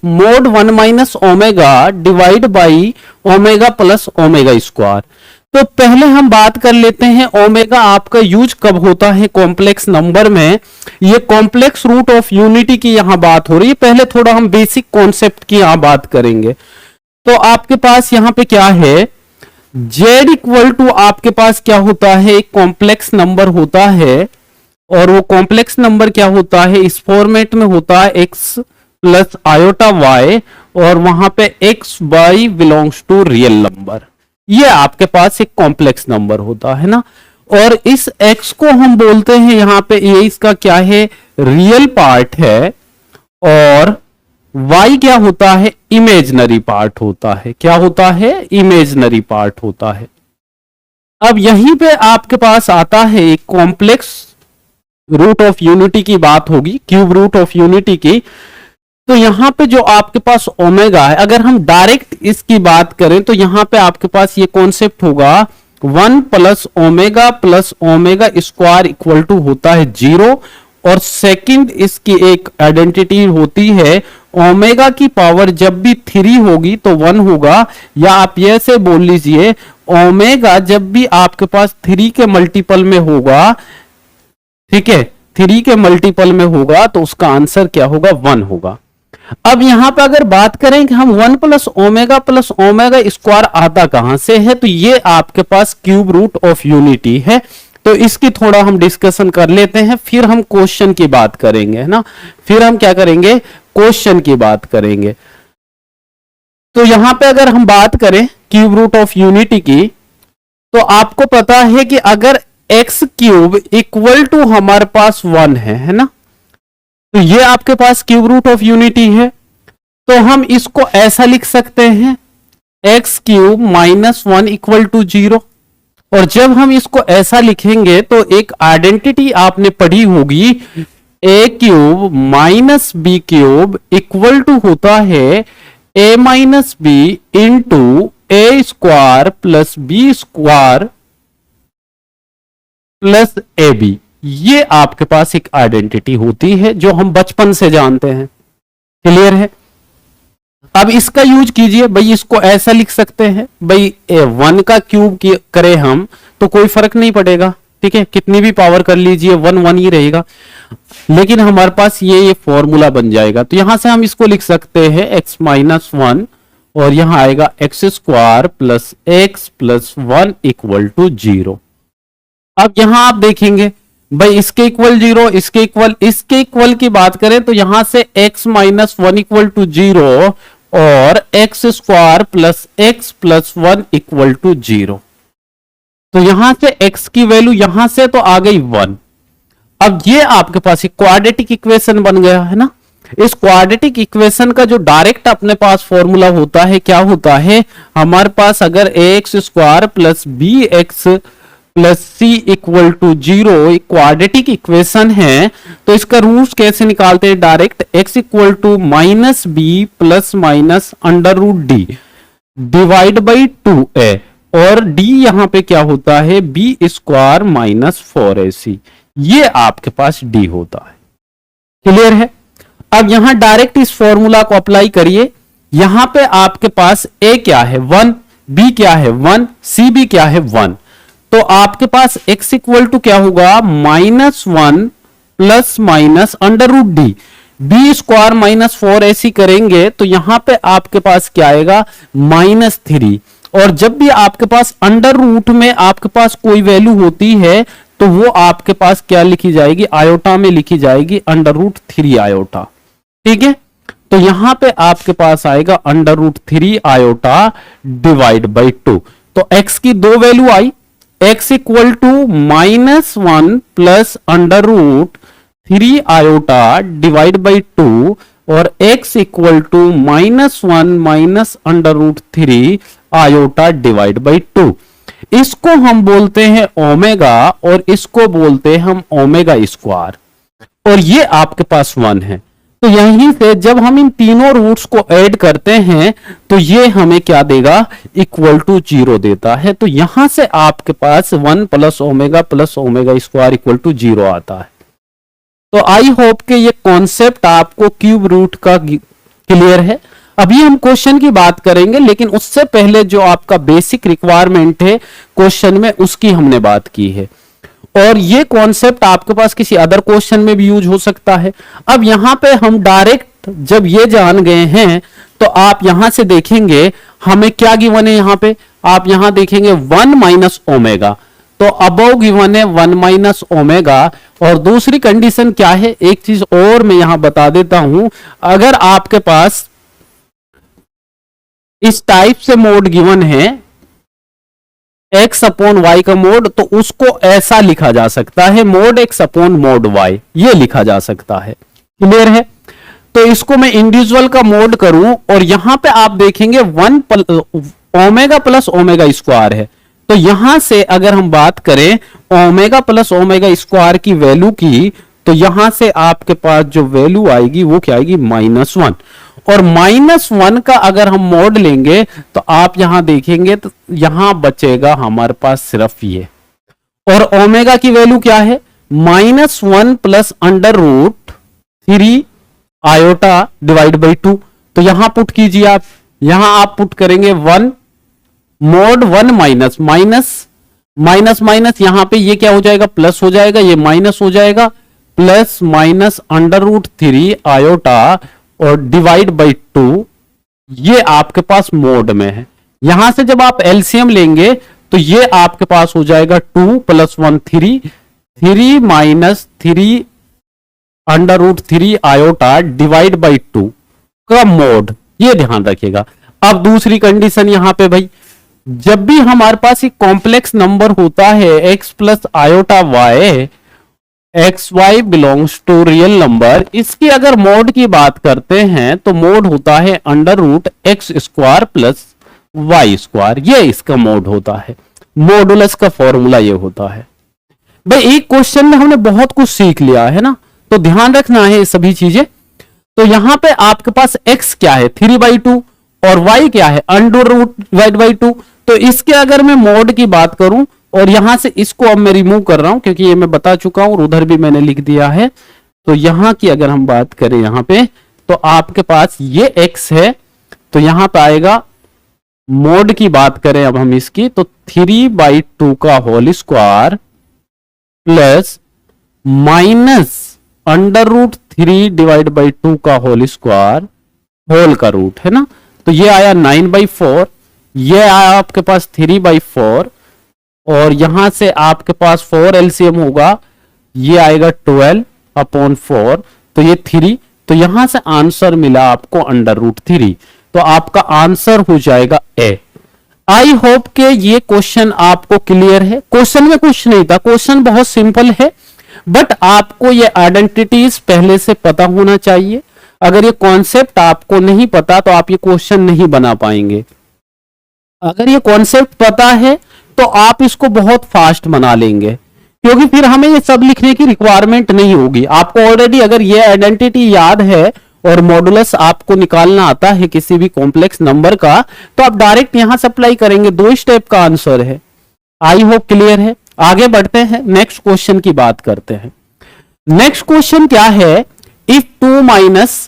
mod 1 minus omega divide by omega plus omega square. तो पहले हम बात कर लेते हैं ओमेगा आपका यूज कब होता है कॉम्प्लेक्स नंबर में। ये कॉम्प्लेक्स रूट ऑफ यूनिटी की यहां बात हो रही है। पहले थोड़ा हम बेसिक कॉन्सेप्ट की यहां बात करेंगे। तो आपके पास यहां पे क्या है, z इक्वल टू आपके पास क्या होता है, एक कॉम्प्लेक्स नंबर होता है और वो कॉम्प्लेक्स नंबर क्या होता है, इस फॉर्मेट में होता है x प्लस आयोटा y और वहां पे x y belongs to real number. ये आपके पास एक कॉम्प्लेक्स नंबर होता है ना, और इस x को हम बोलते हैं यहां पे, ये इसका क्या है, रियल पार्ट है, और y क्या होता है, इमेजिनरी पार्ट होता है। क्या होता है, इमेजिनरी पार्ट होता है। अब यहीं पे आपके पास आता है एक कॉम्प्लेक्स रूट ऑफ यूनिटी की बात होगी, क्यूब रूट ऑफ यूनिटी की। तो यहां पे जो आपके पास ओमेगा है, अगर हम डायरेक्ट इसकी बात करें तो यहां पे आपके पास ये कॉन्सेप्ट होगा 1 plus omega square equal to होता है 0, और सेकंड इसकी एक आइडेंटिटी होती है ओमेगा की पावर जब भी 3 होगी तो 1 होगा, या आप ये से बोल लीजिए ओमेगा जब भी आपके पास 3 के मल्टीपल में होगा, ठीक है, 3 के मल्टीपल में होगा तो उसका आंसर क्या होगा, 1 होगा। अब यहां पे अगर बात करें कि हम 1 प्लस ओमेगा स्क्वायर आता कहां से है, तो ये आपके पास क्यूब रूट ऑफ यूनिटी है। तो इसकी थोड़ा हम डिस्कशन कर लेते हैं, फिर हम क्वेश्चन की बात करेंगे, है ना, फिर हम क्या करेंगे, क्वेश्चन की बात करेंगे। तो यहां पे अगर हम बात करें क्यूब रूट ऑफ यूनिटी की, तो आपको पता है कि अगर एक्स क्यूब इक्वल टू हमारे पास 1 है ना, तो ये आपके पास क्यूब रूट ऑफ यूनिटी है। तो हम इसको ऐसा लिख सकते हैं x cube minus 1 equal to 0, और जब हम इसको ऐसा लिखेंगे तो एक आइडेंटिटी आपने पढ़ी होगी, a cube minus b cube equal to होता है a minus b into a square plus b square plus a b. ये आपके पास एक आइडेंटिटी होती है जो हम बचपन से जानते हैं। क्लियर है? अब इसका यूज कीजिए भाई, इसको ऐसा लिख सकते हैं भाई 1 का क्यूब करें हम तो कोई फर्क नहीं पड़ेगा, ठीक है, कितनी भी पावर कर लीजिए 1 1 ही रहेगा, लेकिन हमारे पास ये फॉर्मूला बन जाएगा। तो यहां से हम इसको लिख सकते हैं x माइनस 1 और यहां आएगा x square plus x plus 1 equal to 0। अब यहां आप देखेंगे भाई इसके इक्वल 0, इसके इक्वल की बात करें तो यहां से x माइनस 1 इक्वल टू 0 और x square plus x plus 1 equal to 0। तो यहां से x की वैल्यू यहां से तो आ गई 1। अब ये आपके पास एक क्वाड्रेटिक इक्वेशन बन गया है ना। इस क्वाड्रेटिक इक्वेशन का जो डायरेक्ट अपने पास फॉर्मूला होता है, क्या होता है, हमारे पास अगर x square plus b x plus c equal to 0 एक क्वाड्रेटिक इक्वेशन है, तो इसका रूट कैसे निकालते हैं, direct x equal to minus b plus minus under root d divide by 2a, और d यहां पे क्या होता है, बी स्क्वायर माइनस 4ac। ये आपके पास d होता है। क्लियर है? अब यहां डायरेक्ट इस फॉर्मूला को अप्लाई करिए। यहां पे आपके पास a क्या है 1, b क्या है 1, c भी क्या है 1। तो आपके पास x इक्वल टू क्या होगा, -1 plus minus under root d, b square minus 4ac करेंगे तो यहां पे आपके पास क्या आएगा, -3। और जब भी आपके पास अंडर रूट में आपके पास कोई वैल्यू होती है तो वो आपके पास क्या लिखी जाएगी, आयोटा में लिखी जाएगी, अंडर रूट 3 आयोटा। ठीक है, तो यहां पे आपके पास आएगा under root 3 iota divide by 2। तो x की दो वैल्यू आई, x equal to -1 plus under root 3 iota divide by 2 और x equal to -1 minus under root 3 iota divide by 2। इसको हम बोलते हैं ओमेगा और इसको बोलते हैं हम ओमेगा स्क्वायर, और ये आपके पास 1 है। तो यहीं से जब हम इन तीनों रूट्स को ऐड करते हैं तो ये हमें क्या देगा, इक्वल टू 0 देता है। तो यहां से आपके पास 1 plus omega square equal to 0 आता है। तो आई होप के ये कॉन्सेप्ट आपको क्यूब रूट का क्लियर है। अभी हम क्वेश्चन की बात करेंगे, लेकिन उससे पहले जो आपका बेसिक रिक्वायरमेंट है क्वेश्चन में, उसकी हमने बात की है। और ये कॉन्सेप्ट आपके पास किसी अदर क्वेश्चन में भी यूज हो सकता है। अब यहां पे हम डायरेक्ट जब ये जान गए हैं तो आप यहां से देखेंगे हमें क्या गिवन है। यहां पे आप यहां देखेंगे 1 माइनस ओमेगा, तो अबव गिवन है 1 माइनस ओमेगा। और दूसरी कंडीशन क्या है, एक चीज और मैं यहां बता देता हूं, अगर आपके पास इस टाइप से मोड गिवन है x अपॉन वाई का मोड, तो उसको ऐसा लिखा जा सकता है mode x upon mode y, ये लिखा जा सकता है। क्लियर है। तो इसको मैं इंडिविजुअल का मोड करूं और यहां पे आप देखेंगे 1 ओमेगा प्लस ओमेगा स्क्वायर है। तो यहां से अगर हम बात करें ओमेगा प्लस ओमेगा स्क्वायर की वैल्यू की, तो यहां से आपके पास जो वैल्यू आएगी वो क्या आएगी, -1। और -1 का अगर हम मोड लेंगे तो आप यहां देखेंगे तो यहां बचेगा हमारे पास सिर्फ ये। और ओमेगा की वैल्यू क्या है, -1 plus under root 3 iota divide by 2। तो यहां पुट कीजिए आप, यहां आप पुट करेंगे 1 मोड 1 माइनस माइनस माइनस, यहां पे ये क्या हो जाएगा, प्लस हो जाएगा, ये माइनस हो जाएगा, plus minus under root 3 iota और डिवाइड बाई 2, ये आपके पास मोड में है। यहां से जब आप एलसीएम लेंगे तो ये आपके पास हो जाएगा 2 plus 1 3 minus 3 under root 3 iota divide by 2 का मोड, ये ध्यान रखिएगा। अब दूसरी कंडीशन यहां पे भाई, जब भी हमारे पास एक कॉम्प्लेक्स नंबर होता है x plus iota y, x y belongs to real number, इसकी अगर मोड की बात करते हैं तो मोड होता है under root x square plus y square, ये इसका मोड होता है। मॉडुलस का फॉर्मूला ये होता है। भाई एक क्वेश्चन में हमने बहुत कुछ सीख लिया है ना, तो ध्यान रखना है ये सभी चीजें। तो यहां पे आपके पास x क्या है 3/2 और y क्या है अंडर रूट डिवाइड बाई 2। तो इसके अगर मैं मोड की बात करूं, और यहां से इसको अब मैं रिमूव कर रहा हूं क्योंकि ये मैं बता चुका हूं और उधर भी मैंने लिख दिया है। तो यहां की अगर हम बात करें यहां पे, तो आपके पास ये x है, तो यहां पे आएगा मोड की बात करें अब हम इसकी, तो 3/2 का whole square plus minus under root 3 divide by 2 का होल स्क्वायर होल का रूट है ना। तो ये आया 9/4, ये आया आपके पास 3/4, और यहां से आपके पास 4 एलसीएम होगा, ये आएगा 12/4, तो ये 3। तो यहां से आंसर मिला आपको अंडर रूट 3, तो आपका आंसर हो जाएगा ए। आई होप के ये क्वेश्चन आपको क्लियर है। क्वेश्चन में कुछ नहीं था, क्वेश्चन बहुत सिंपल है, बट आपको ये आइडेंटिटीज पहले से पता होना चाहिए। अगर ये कॉन्सेप्ट आपको नहीं पता तो आप ये क्वेश्चन नहीं बना पाएंगे। अगर ये कॉन्सेप्ट पता है तो आप इसको बहुत फास्ट बना लेंगे, क्योंकि फिर हमें ये सब लिखने की रिक्वायरमेंट नहीं होगी। आपको ऑलरेडी अगर ये आइडेंटिटी याद है और मॉडुलस आपको निकालना आता है किसी भी कॉम्प्लेक्स नंबर का, तो आप डायरेक्ट यहां से अप्लाई करेंगे, 2 स्टेप का आंसर है। आई होप क्लियर है। आगे बढ़ते हैं, नेक्स्ट क्वेश्चन की बात करते हैं। नेक्स्ट क्वेश्चन क्या है, इफ 2 माइनस